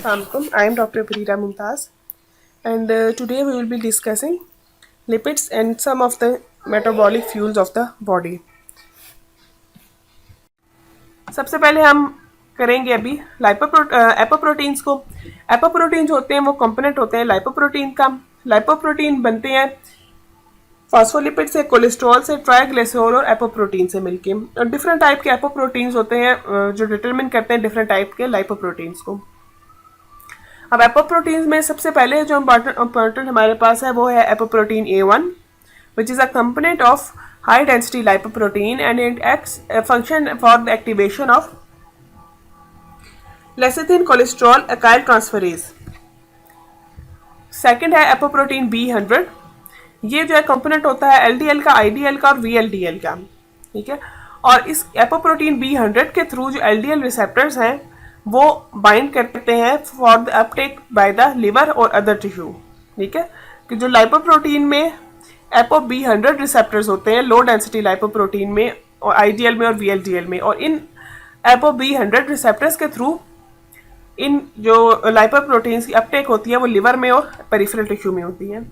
Assalamualaikum. I am Dr. Parira Mumtaz, and today we will be discussing lipids and some of the metabolic fuels of the body. सबसे पहले हम करेंगे अभी एपोप्रोटीन्स को। एपोप्रोटीन्स होते हैं वो कंपोनेंट होते हैं लाइपोप्रोटीन का। लाइपोप्रोटीन बनते हैं फॉस्फोलिपिड से, कोलेस्ट्रॉल से, ट्राइग्लिसरॉल और एपोप्रोटीन से मिलके। और डिफरेंट टाइप के एपोप्रोटीन्स होते हैं जो डिटरमिन करते हैं डिफरेंट टाइप के लाइपोप्रोटीन्स को। अब एपोप्रोटीन्स में सबसे पहले जो इम्पोर्टेंट हमारे पास है वो है apoprotein A1, which is a component of high density lipoprotein and it acts a function for the activation of lecithin cholesterol acyl transferase. Second है एपोप्रोटीन B100। ये जो है कंपोनेंट होता है LDL का, IDL का और VLDL का, ठीक है। और इस एपोप्रोटीन B100 के थ्रू जो LDL रिसेप्टर्स हैं वो बाइंड करते हैं for the Uptake by the liver और अदर टिश्यू, ठीक है। कि जो लाइपोप्रोटीन में एपो B100 रिसेप्टर्स होते हैं लो डेंसिटी लाइपोप्रोटीन में और IDL में और VLDL में, और इन एपो B100 रिसेप्टर्स के थ्रू इन जो लाइपोप्रोटीन्स की अपटेक होती है वो लिवर में और पेरिफेरल टिश्यू में होती है।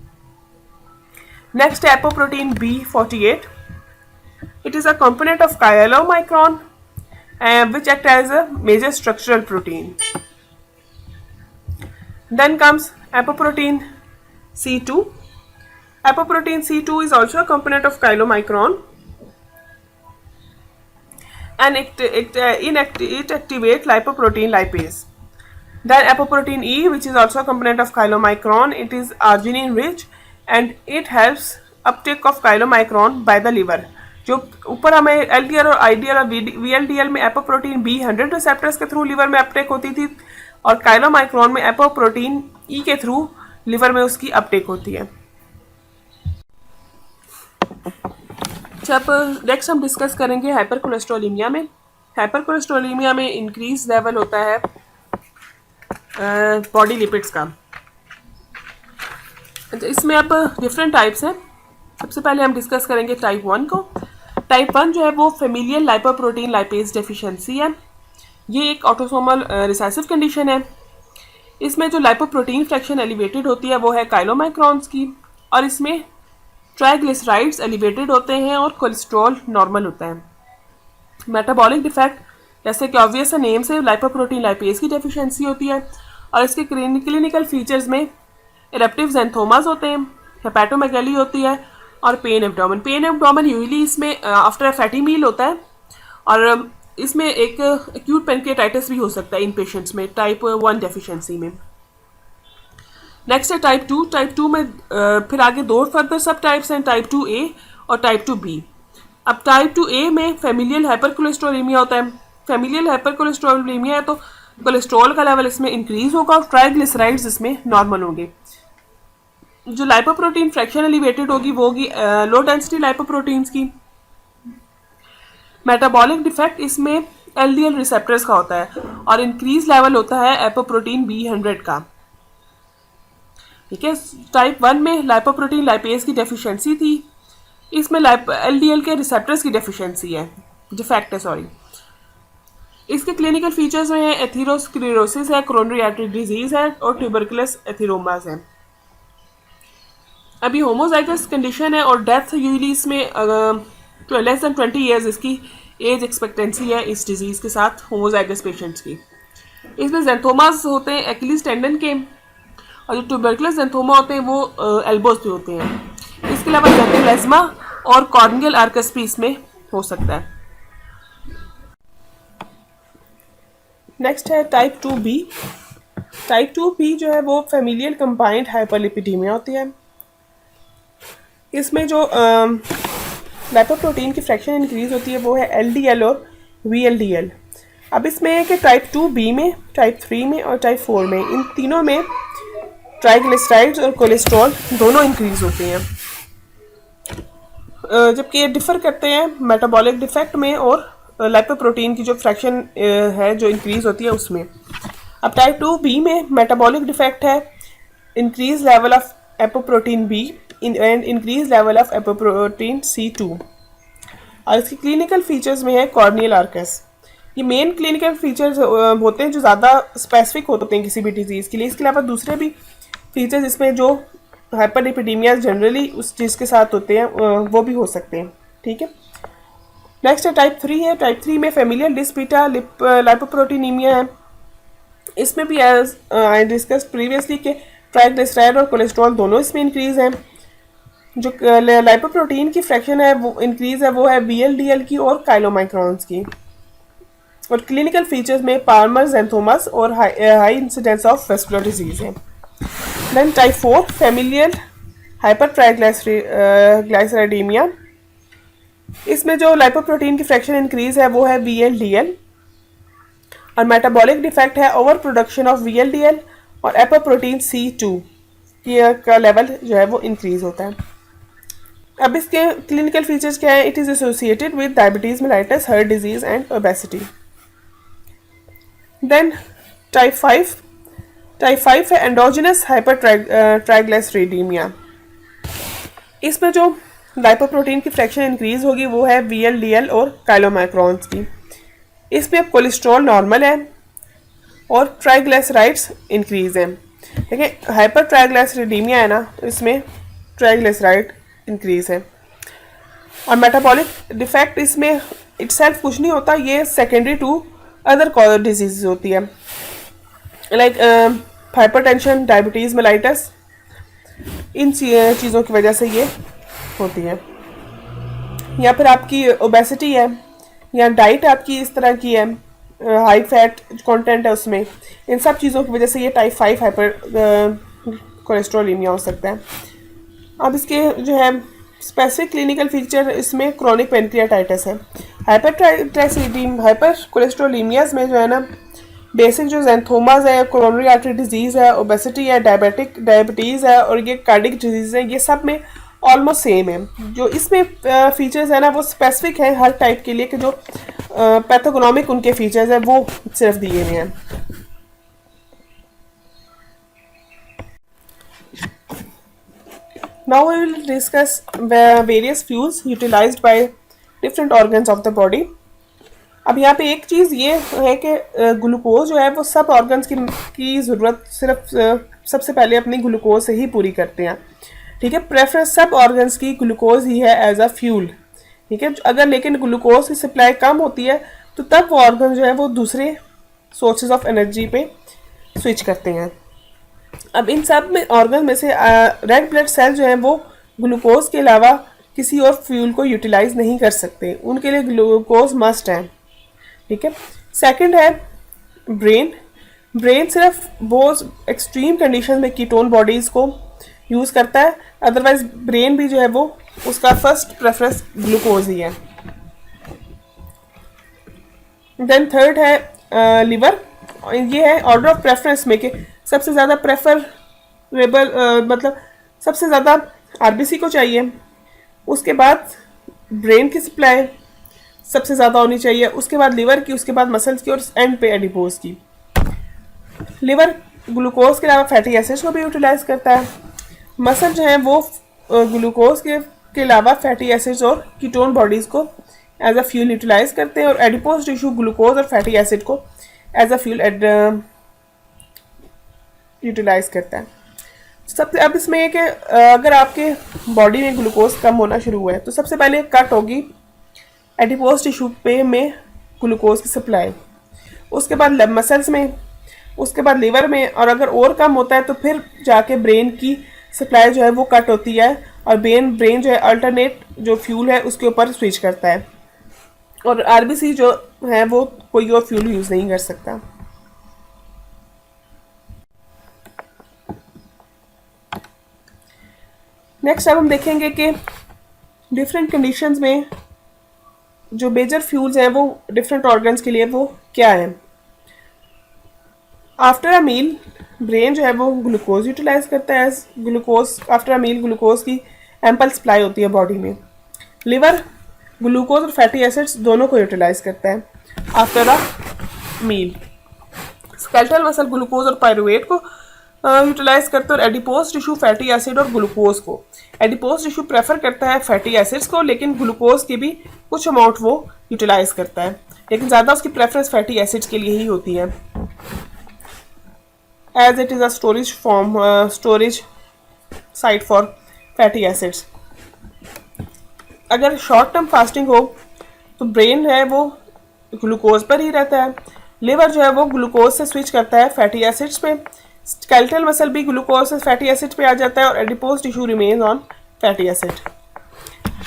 नेक्स्ट है apoprotein B48। It is a component of chylomicron which act as a major structural protein. Then comes apoprotein C2. Apoprotein C2 is also a component of chylomicron and it activates lipoprotein lipase. Then apoprotein E, which is also a component of chylomicron, it is arginine rich and it helps uptake of chylomicron by the liver. जो ऊपर हमें LDL और IDL और VLDL में apoprotein B100 receptors के through liver में Uptake होती थी, और काइलोमाइक्रोन में एपोप्रोटीन E के थ्रू लिवर में उसकी अपटेक होती है। जब नेक्स्ट हम डिस्कस करेंगे हाइपरकोलेस्ट्रोलीमिया में। हाइपरकोलेस्ट्रोलीमिया में इंक्रीज लेवल होता है बॉडी लिपिड्स का। इसमें अब डिफरेंट टाइप्स हैं। सबसे पहले हम डिस्कस करेंगे टाइप 1 को। टाइप 1 जो है वो फेमिलियल लाइपोप्रोटीन लाइपेज डेफिशिएंसी है। ये एक ऑटोसोमल रिसेसिव कंडीशन है। इसमें जो लाइपोप्रोटीन फ्रैक्शन एलिवेटेड होती है वो है काइलोमाइक्रॉन्स की, और इसमें ट्राइग्लिसराइड्स एलिवेटेड होते हैं और कोलेस्ट्रॉल नॉर्मल होता है। मेटाबॉलिक डिफेक्ट जैसे कि ऑब्वियस नेम से लाइपोप्रोटीन लाइपेज की डेफिशिएंसी होती है, और इसके क्लिनिकल फीचर्स में इरप्टिव ज़ैंथोमास होते हैं, हेपेटोमेगैली होती है और pen abdomen. Pen abdomen usually इसमें आफ्टर अ फैटी मील होता है, और इसमें एक एक्यूट पेनक्रियाटाइटिस भी हो सकता है इन पेशेंट्स में टाइप 1 डेफिशिएंसी में। नेक्स्ट है टाइप 2। टाइप 2 में फिर आगे दो फर्दर सब टाइप्स हैं, टाइप 2A और टाइप 2B। अब टाइप 2A में फेमिलियल हाइपरकोलेस्ट्रोलीमिया होता है। फेमिलियल हाइपरकोलेस्ट्रोलीमिया है तो कोलेस्ट्रॉल का लेवल इसमें इंक्रीज होगा और ट्राइग्लिसराइड्स इसमें नॉर्मल होंगे। जो लाइपोप्रोटीन फ्रैक्शन एलिवेटेड होगी वो होगी लो डेंसिटी लाइपोप्रोटीन्स की। मेटाबॉलिक डिफेक्ट इसमें LDL रिसेप्टर्स का होता है, और इंक्रीज लेवल होता है एपोप्रोटीन B100 का, ठीक है। टाइप 1 में लाइपोप्रोटीन लाइपेज की डेफिशिएंसी थी, इसमें LDL के रिसेप्टर्स की डेफिशिएंसी है, डिफेक्ट है सॉरी। इसके क्लिनिकल फीचर्स में है एथेरोस्क्लेरोसिस है, कोरोनरी आर्टरी डिजीज है और ट्यूबरकुलस एथेरोमास है। अभी होमोजाइगस कंडीशन है और डेथ यूजुअली इसमें लेस देन 20 ईयर्स इसकी एज एक्सपेक्टेंसी है इस डिजीज़ के साथ होमोजाइगस पेशेंट्स की। इसमें जेंथोमास होते हैं एक्यूलेस टेंडन के, और जो ट्यूबरकुलस जेंथोमा होते हैं वो एल्बोज पे होते हैं। इसके अलावा जेंथोप्लाज्मा और कॉर्नियल आर्कस भी इसमें हो सकता है। नेक्स्ट है टाइप 2B। टाइप 2B जो है वो फेमिलियल कंबाइंड हाइपरलिपिडीमिया होती है। इसमें जो लाइपोप्रोटीन की फ्रैक्शन इंक्रीज होती है वो है LDL और VLDL। अब इसमें है कि टाइप 2B में, टाइप 3 में और टाइप 4 में, इन तीनों में ट्राइग्लिसराइड्स और कोलेस्ट्रॉल दोनों इंक्रीज होते हैं, जबकि ये डिफर करते हैं मेटाबॉलिक डिफेक्ट में और लाइपोप्रोटीन की जो फ्रैक्शन है जो इंक्रीज होती है उसमें। अब टाइप 2B में मेटाबॉलिक डिफेक्ट है, increase level of apoprotein B and increase level of apoprotein C2, और इसकी क्लिनिकल फीचर्स में है कॉर्नियल आर्कस। ये मेन क्लिनिकल फीचर्स होते हैं जो ज़्यादा स्पेसिफिक होते हैं किसी भी डिजीज़ के लिए। इसके अलावा दूसरे भी फीचर्स इसमें जो हाइपरलिपिडीमिया जनरली उस चीज़ के साथ होते हैं वो भी हो सकते हैं। ठीक है, नेक्स्ट है टाइप 3 है। टाइप 3 में फेमिलियल डिस्पीटा लाइपोप्रोटीनीमिया है। इसमें भी एज आई डिस्कस प्रीवियसली के ट्राइग्लिसराइड और कोलेस्ट्रॉल दोनों इसमें इंक्रीज हैं। जो लाइपोप्रोटीन की फ्रैक्शन है वो इंक्रीज है, वो है VLDL की और काइलोमाइक्रॉन्स की। और क्लिनिकल फीचर्स में पार्मर ज़ैंथोमस और high incidence of vascular disease है। Then type 4 familial hyper triglyceridemia. इसमें जो लाइपोप्रोटीन की फ्रैक्शन इंक्रीज है वो है VLDL, और मेटाबॉलिक डिफेक्ट है ओवर प्रोडक्शन ऑफ VLDL और एपोप्रोटीन C2 का लेवल जो है वो इंक्रीज होता है। अब इसके क्लिनिकल फीचर्स क्या है? It is associated with diabetes mellitus, heart disease and obesity. Then type 5 है एंडोजिनस हाइपर ट्राइग्लिसरीडीमिया। इसमें जो लाइपोप्रोटीन की फ्रैक्शन इंक्रीज होगी वो है VLDL और काइलोमाइक्रॉन्स की। इसमें अब कोलेस्ट्रॉल नॉर्मल है और ट्राइग्लिसराइड्स इंक्रीज हैं। देखिए हाइपर ट्राइग्लिसरीडीमिया है ना, तो इसमें ट्राइग्लिसराइड इंक्रीज है। और मेटाबॉलिक डिफेक्ट इसमें इटसेल्फ कुछ नहीं होता, ये secondary to other cause disease होती है, लाइक हाइपरटेंशन, डायबिटीज़ मेलाइटस, इन चीज़ों की वजह से ये होती है। या फिर आपकी ओबेसिटी है या डाइट आपकी इस तरह की है, हाई फैट कंटेंट है उसमें, इन सब चीज़ों की वजह से ये टाइप 5 हाइपर कोलेस्ट्रोलीमिया हो सकता है। अब इसके जो है स्पेसिफिक क्लिनिकल फीचर इसमें क्रोनिक पेनक्रियाटाइटिस है। हाइपर कोलेस्ट्रोलीमियाज में जो है ना बेसिक जो ज़ैंथोमाज है, कोरोनरी आर्टरी डिजीज़ है, ओबेसिटी है, डायबिटीज़ है और ये कार्डिक डिजीज़ है, ये सब में ऑलमोस्ट सेम है। जो इसमें फीचर्स है ना वो स्पेसिफिक है हर टाइप के लिए, कि जो पैथोगोनोमिक उनके फीचर्स है वो सिर्फ दिए हुए हैं। Now we will discuss various fuels utilized by different organs of the body. अब यहाँ पे एक चीज़ ये है कि ग्लूकोज जो है वो सब ऑर्गन्स की ज़रूरत सिर्फ सबसे पहले अपनी ग्लूकोज से ही पूरी करते हैं। ठीक है, प्रेफरेंस सब ऑर्गन्स की ग्लूकोज ही है एज अ फ्यूल। ठीक है, अगर लेकिन ग्लूकोज की सप्लाई कम होती है तो तब वो ऑर्गन जो है वो दूसरे सोर्सेज ऑफ एनर्जी पे स्विच करते हैं। अब इन सब में ऑर्गन में से रेड ब्लड सेल जो है वो ग्लूकोज के अलावा किसी और फ्यूल को यूटिलाइज नहीं कर सकते, उनके लिए ग्लूकोज मस्ट है। ठीक है, सेकंड है ब्रेन सिर्फ बहुत एक्सट्रीम कंडीशन में कीटोन बॉडीज को यूज़ करता है, अदरवाइज ब्रेन भी जो है वो उसका फर्स्ट प्रेफरेंस ग्लूकोज ही है। देन थर्ड है लिवर, ये है ऑर्डर ऑफ प्रेफरेंस में कि सबसे ज़्यादा प्रेफरेबल मतलब सबसे ज़्यादा RBC को चाहिए, उसके बाद ब्रेन की सप्लाई सबसे ज़्यादा होनी चाहिए, उसके बाद लिवर की, उसके बाद मसल्स की और एंड पे एडिपोज की। लिवर ग्लूकोज के अलावा फैटी एसिड्स को भी यूटिलाइज करता है। मसल जो है वो ग्लूकोज के अलावा फैटी एसिड्स और कीटोन बॉडीज़ को एज अ फ्यूल यूटिलाइज करते हैं, और एडिपोज टिश्यू ग्लूकोज और फैटी एसिड को एज अ फ्यूल यूटिलाइज करता है। सबसे अब इसमें है कि अगर आपके बॉडी में ग्लूकोज कम होना शुरू हुआ है तो सबसे पहले कट होगी एडिपोज टिश्यू पे में ग्लूकोज की सप्लाई, उसके बाद मसल्स में, उसके बाद लिवर में, और अगर और कम होता है तो फिर जाके ब्रेन की सप्लाई जो है वो कट होती है और ब्रेन जो है अल्टरनेट जो फ्यूल है उसके ऊपर स्विच करता है, और RBC जो है वो कोई और फ्यूल यूज़ नहीं कर सकता। नेक्स्ट अब हम देखेंगे कि डिफरेंट कंडीशंस में जो मेजर फ्यूल्स हैं वो डिफरेंट ऑर्गन्स के लिए वो क्या है। आफ्टर अ मील ब्रेन जो है वो ग्लूकोज यूटिलाइज करता है, glucose after a meal glucose की एम्पल सप्लाई होती है बॉडी में। लिवर ग्लूकोज और फैटी एसिड्स दोनों को यूटिलाइज करता है after a meal. Skeletal muscle glucose और पायरुवेट को यूटिलाइज करते हैं, और एडिपोज टिश्यू फैटी एसिड और ग्लूकोज को। एडिपोज टिश्यू प्रेफर करता है फैटी एसिड्स को, लेकिन ग्लूकोज की भी कुछ अमाउंट वो यूटिलाइज करता है, लेकिन ज़्यादा उसकी प्रेफरेंस फैटी एसिड्स के लिए ही होती है, as it is a storage site for fatty acids. अगर शॉर्ट टर्म फास्टिंग हो तो ब्रेन है वो ग्लूकोज पर ही रहता है, लिवर जो है वो ग्लूकोज से स्विच करता है फैटी एसिड्स पे, स्केलेटल मसल भी ग्लूकोज से फैटी एसिड पे आ जाता है, और adipose tissue remains on fatty acid.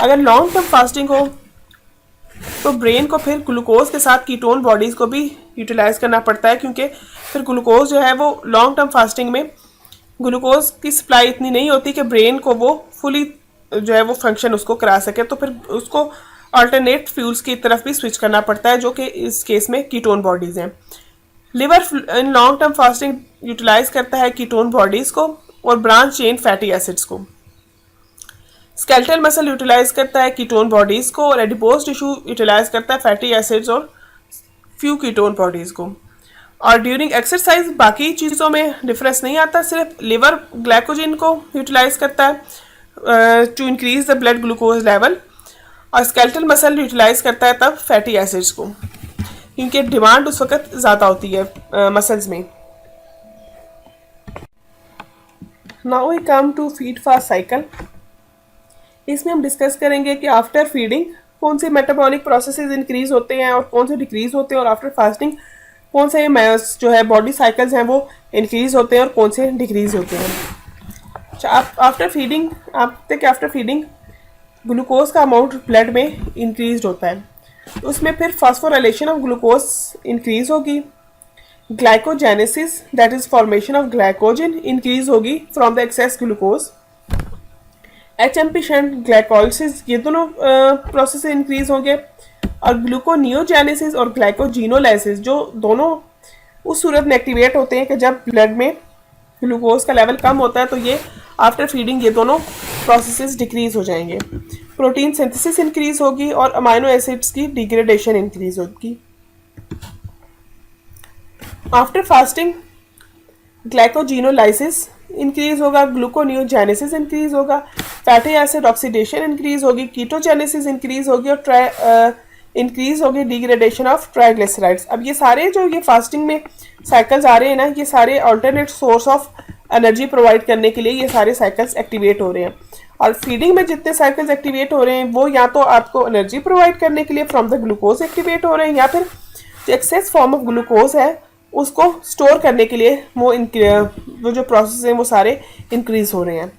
अगर लॉन्ग टर्म फास्टिंग हो तो ब्रेन को फिर ग्लूकोज के साथ कीटोन बॉडीज को भी यूटिलाइज करना पड़ता है, क्योंकि फिर ग्लूकोज जो है वो लॉन्ग टर्म फास्टिंग में ग्लूकोज की सप्लाई इतनी नहीं होती कि ब्रेन को वो फुली जो है वो फंक्शन उसको करा सके, तो फिर उसको अल्टरनेट फ्यूल्स की तरफ भी स्विच करना पड़ता है, जो कि इस केस में कीटोन बॉडीज़ हैं। Liver in long term fasting utilize करता है कीटोन बॉडीज़ को और ब्रांच चेन फैटी एसिड्स को। स्केलेटल मसल यूटिलाइज करता है कीटोन बॉडीज़ को, और एडिपोज टिश्यू यूटिलाइज करता है फैटी एसिड्स और फ्यू कीटोन बॉडीज़ को। और ड्यूरिंग एक्सरसाइज बाकी चीज़ों में डिफरेंस नहीं आता, सिर्फ लिवर ग्लाइकोजन को यूटिलाइज करता है to increase the blood glucose level, और स्केलेटल मसल यूटिलाइज करता है तब फैटी एसिड्स को, क्योंकि डिमांड उस वक्त ज़्यादा होती है मसल्स में। Now we come to feed fast cycle. इसमें हम डिस्कस करेंगे कि आफ्टर फीडिंग कौन से मेटाबॉलिक प्रोसेसेस इंक्रीज होते हैं और कौन से डिक्रीज होते हैं, और आफ्टर फास्टिंग कौन से जो है बॉडी साइकिल्स हैं वो इंक्रीज होते हैं और कौन से डिक्रीज होते हैं। अच्छा, आफ्टर फीडिंग ग्लूकोज का अमाउंट ब्लड में इंक्रीज होता है, तो उसमें फिर फास्फोराइलेशन ऑफ ग्लूकोज इंक्रीज होगी, glycogenesis that is formation of glycogen increase होगी from the excess glucose, HMP shunt glycolysis, ये दोनों प्रोसेस इंक्रीज होंगे, और ग्लूकोनियोजेनेसिस और ग्लाइकोजिनोलाइसिस जो दोनों उस सूरत में एक्टिवेट होते हैं कि जब ब्लड में ग्लूकोज का लेवल कम होता है, तो ये आफ्टर फीडिंग ये दोनों प्रोसेसेस डिक्रीज हो जाएंगे। प्रोटीन सिंथेसिस इंक्रीज होगी और अमाइनो एसिड्स की डिग्रेडेशन इंक्रीज होगी। आफ्टर फास्टिंग ग्लाइकोजिनोलाइसिस इंक्रीज होगा, ग्लूकोनियोजेनेसिस इंक्रीज होगा, फैटी एसिड ऑक्सीडेशन इंक्रीज होगी, कीटोजेनेसिस इंक्रीज होगी, और इंक्रीज होगी डिग्रेडेशन ऑफ ट्राइग्लिसराइड्स। अब ये सारे जो ये फास्टिंग में साइकिल्स आ रहे हैं ना, ये सारे alternate source of energy provide करने के लिए ये सारे साइकिल्स एक्टिवेट हो रहे हैं, और फीडिंग में जितने साइकिल्स एक्टिवेट हो रहे हैं वो या तो आपको एनर्जी प्रोवाइड करने के लिए फ्रॉम द ग्लूकोज एक्टिवेट हो रहे हैं, या फिर जो एक्सेस फॉर्म ऑफ ग्लूकोज है उसको स्टोर करने के लिए वो जो प्रोसेस हैं वो सारे इंक्रीज हो रहे हैं।